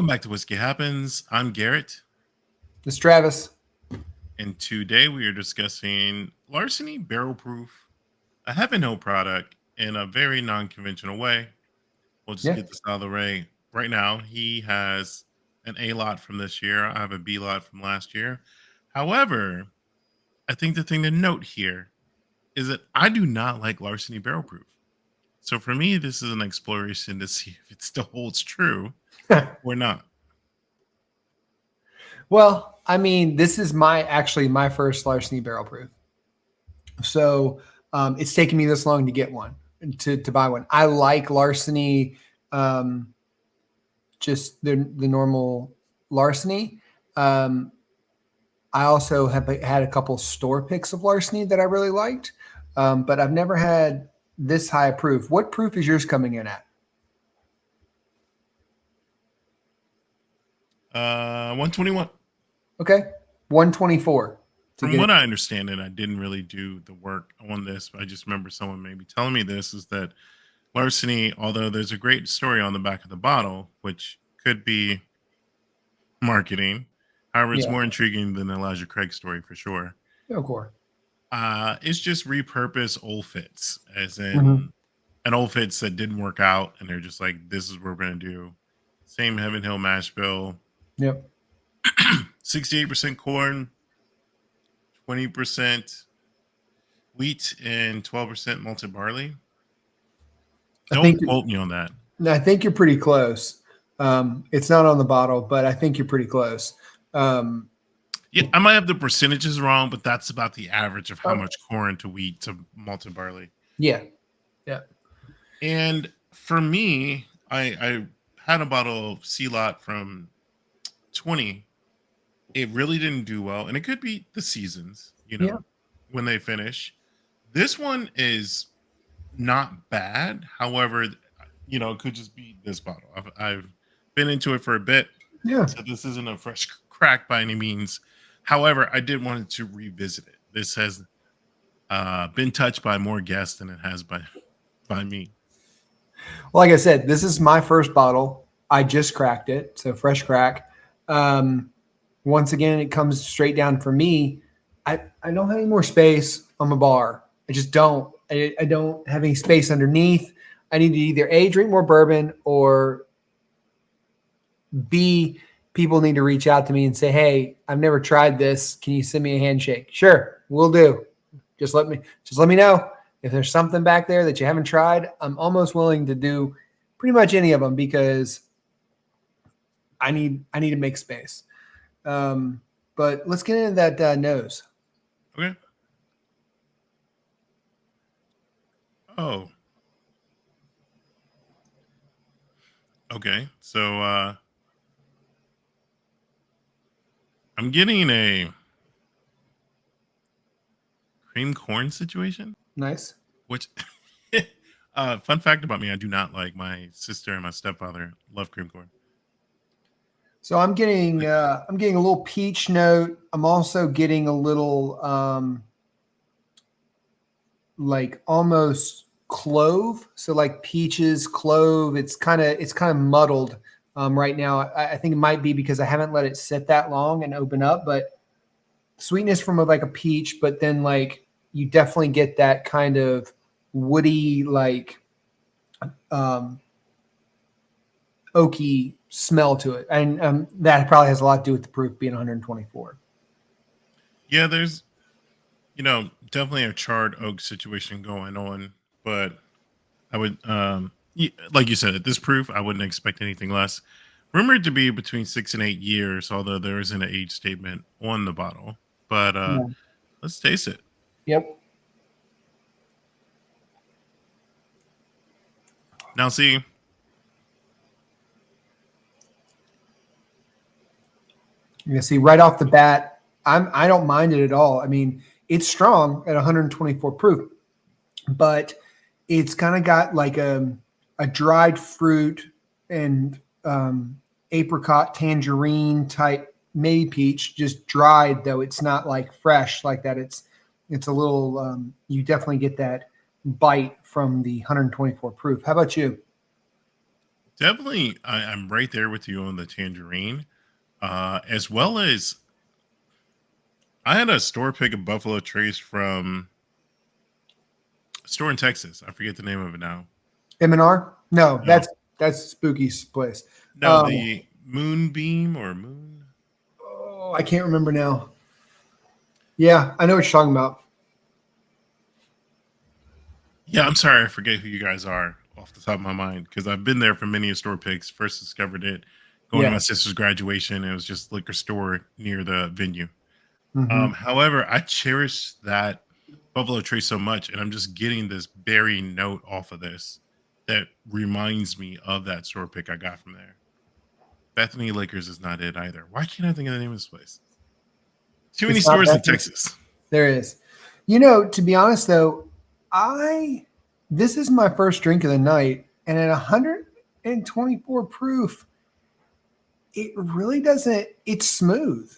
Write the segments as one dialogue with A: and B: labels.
A: Welcome back to Whiskey Happens. I'm Garrett,
B: This is Travis.
A: and today we are discussing Larceny Barrel Proof, a Heaven Hill product in a very non-conventional way. We'll just
B: Yeah.
A: get this out of the way right now. He has an A lot from this year. I have a B lot from last year. However, I think the thing to note here is that I do not like Larceny Barrel Proof. So for me, this is an exploration to see if it still holds true or not.
B: Well, I mean, this is actually my first Larceny barrel proof. So it's taken me this long to get one, to buy one. I like Larceny, just the normal Larceny. I also have had a couple store picks of Larceny that I really liked, but I've never had this high proof. What proof is yours coming in at?
A: 121.
B: Okay, 124.
A: From what I understand, and I didn't really do the work on this, but I just remember someone maybe telling me this, is that Larceny, although there's a great story on the back of the bottle, which could be marketing, however, it's more intriguing than the Elijah Craig story for sure.
B: Of course.
A: It's just repurpose old fits, as in an old fits that didn't work out, and they're just like, this is what we're going to do. Same Heaven Hill mash bill.
B: Yep.
A: 68% corn, 20% wheat, and 12% malted barley. Don't quote me on that.
B: I think you're pretty close. It's not on the bottle, but I think you're pretty close.
A: Yeah, I might have the percentages wrong, but that's about the average of how much corn to wheat to malted barley.
B: Yeah.
A: And for me, I had a bottle of C-Lot from 20. It really didn't do well, and it could be the seasons, when they finish. This one is not bad. However, it could just be this bottle. I've been into it for a bit.
B: Yeah.
A: So this isn't a fresh crack by any means. However, I did want to revisit it. This has been touched by more guests than it has by me.
B: Well, like I said, this is my first bottle. I just cracked it, so fresh crack. Once again, it comes straight down for me. I don't have any more space on my bar. I just don't. I don't have any space underneath. I need to either A, drink more bourbon, or B, people need to reach out to me and say, hey, I've never tried this. Can you send me a handshake? Sure, will do. Just let me know. If there's something back there that you haven't tried, I'm almost willing to do pretty much any of them because I need to make space. But let's get into that nose.
A: Okay. Oh. Okay. So I'm getting a cream corn situation.
B: Nice.
A: Which fun fact about me, I do not like. My sister and my stepfather love cream corn.
B: So I'm getting a little peach note. I'm also getting a little like almost clove. So like peaches, clove. It's kind of muddled right now. I think it might be because I haven't let it sit that long and open up, but sweetness from like a peach, but then like you definitely get that kind of woody, like oaky smell to it. And that probably has a lot to do with the proof being 124.
A: Yeah, there's, definitely a charred oak situation going on, but I would, like you said, at this proof, I wouldn't expect anything less. Rumored to be between 6 and 8 years, although there isn't an age statement on the bottle. But let's taste it.
B: Yep.
A: Now, see,
B: you see right off the bat, I don't mind it at all. I mean, it's strong at 124 proof, but it's kind of got like a dried fruit and apricot, tangerine type, maybe peach, just dried though. It's not like fresh like that. It's a little. You definitely get that bite from the 124 proof. How about you?
A: Definitely, I'm right there with you on the tangerine, as well as I had a store pick of Buffalo Trace from a store in Texas. I forget the name of it now.
B: M&R? No,
A: No,
B: that's Spooky's place.
A: no, the Moonbeam or Moon.
B: Oh, I can't remember now. Yeah, I know what you're talking about.
A: Yeah, I'm sorry, I forget who you guys are off the top of my mind because I've been there for many store picks. First discovered it going to
B: Yeah.
A: my sister's graduation. And it was just liquor store near the venue.
B: Hmm.
A: However, I cherish that Buffalo Trace so much, and I'm just getting this berry note off of this that reminds me of that store pick I got from there. Bethany Lakers is not it either. Why can't I think of the name of this place? Too many
B: It's not
A: stores in
B: Bethany.
A: Texas.
B: There is. You know, to be honest though, I this is my first drink of the night, and at 124 proof, it really doesn't. It's smooth.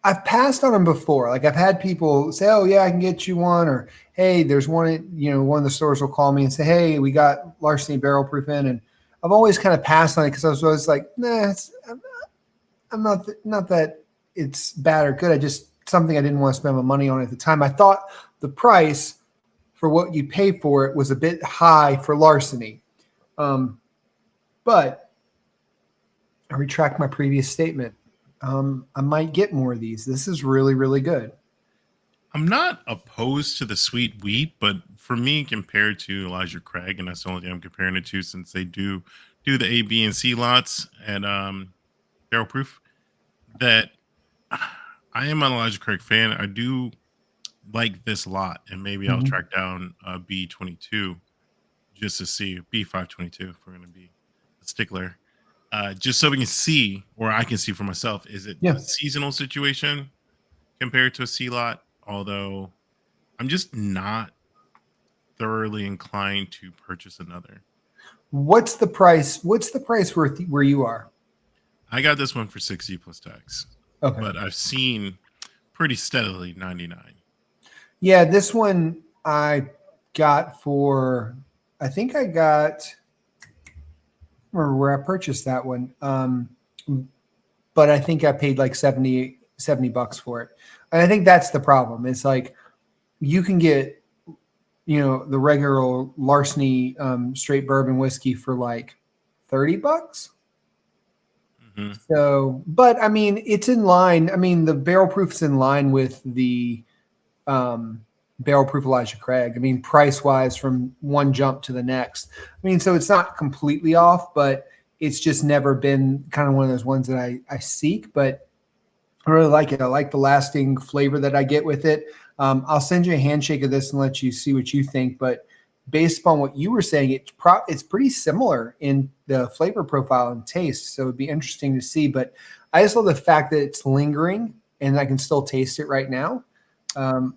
B: I've passed on them before. Like I've had people say, "Oh yeah, I can get you one," or "Hey, there's one." One of the stores will call me and say, "Hey, we got Larceny barrel proof in," and I've always kind of passed on it because I was always like, "Nah, I'm not that it's bad or good. I just something I didn't want to spend my money on at the time. I thought the price for what you pay for it was a bit high for Larceny, but I retract my previous statement. I might get more of these. This is really, really good.
A: I'm not opposed to the sweet wheat, but for me, compared to Elijah Craig, and that's the only thing I'm comparing it to, since they do the A, B, and C lots at Barrel Proof, that I am an Elijah Craig fan. I do like this lot, and maybe I'll
B: Mhm.
A: track down B22 just to see B522 if we're going to be a stickler, just so we can see, or I can see for myself, is it
B: Yeah.
A: a seasonal situation compared to a C lot? Although I'm just not thoroughly inclined to purchase another.
B: What's the price? What's the price where you are?
A: I got this one for 60 plus tax,
B: Okay.
A: but I've seen pretty steadily 99.
B: Yeah, this one I got for. I think I got. Remember where I purchased that one. But I think I paid like 70 bucks for it. And I think that's the problem. It's like you can get, the regular Larceny straight bourbon whiskey for like 30 bucks.
A: Hmm.
B: So, but I mean, it's in line. I mean, the barrel proof's in line with the um, barrel proof Elijah Craig. I mean, price wise from one jump to the next. I mean, so it's not completely off, but it's just never been kind of one of those ones that I seek. But I really like it. I like the lasting flavor that I get with it. I'll send you a handshake of this and let you see what you think. But based upon what you were saying, it's pretty similar in the flavor profile and taste. So it'd be interesting to see. But I just love the fact that it's lingering and I can still taste it right now,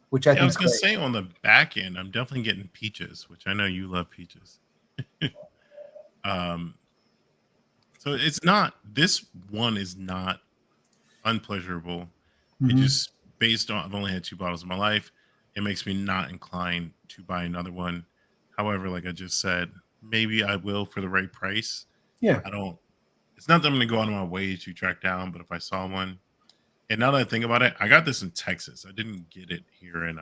B: which I
A: Yeah, I
B: think
A: was
B: is
A: gonna
B: great.
A: say on the back end, I'm definitely getting peaches, which I know you love peaches. um, so it's not this one is not unpleasurable. It
B: Hmm.
A: just based on I've only had two bottles in my life, it makes me not inclined to buy another one. However, like I just said, maybe I will for the right price.
B: Yeah.
A: I don't. It's not that I'm going to go out of my way to track down, but if I saw one, and now that I think about it, I got this in Texas. I didn't get it here in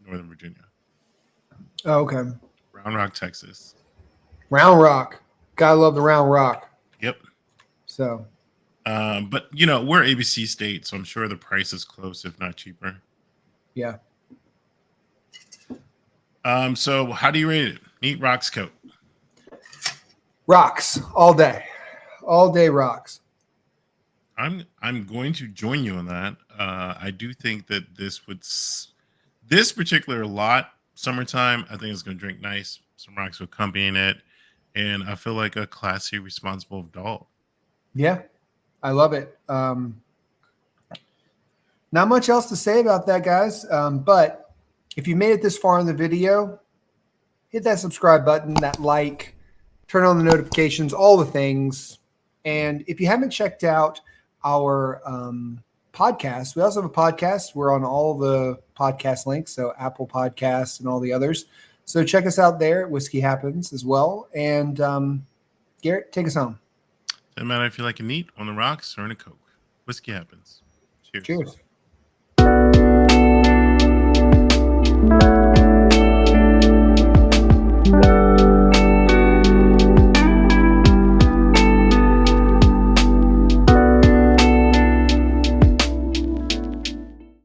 A: Northern Virginia,
B: Oh, okay.
A: Round Rock, Texas.
B: Round Rock. Gotta love the Round Rock.
A: Yep.
B: So
A: But we're ABC state, so I'm sure the price is close, if not cheaper.
B: yeah.
A: So how do you rate it? Neat rocks coat.
B: Rocks all day. All day rocks.
A: I'm going to join you on that. I do think that this particular lot summertime. I think it's going to drink nice. Some rocks will accompany it, and I feel like a classy, responsible adult.
B: Yeah. I love it. Not much else to say about that, guys. But if you made it this far in the video, hit that subscribe button, that like, turn on the notifications, all the things. And if you haven't checked out our podcast, we also have a podcast. We're on all the podcast links, so Apple Podcasts and all the others. So check us out there at Whiskey Happens as well. And Garrett, take us home.
A: Doesn't matter if you like a neat on the rocks or in a Coke. Whiskey happens. Cheers.
B: Cheers.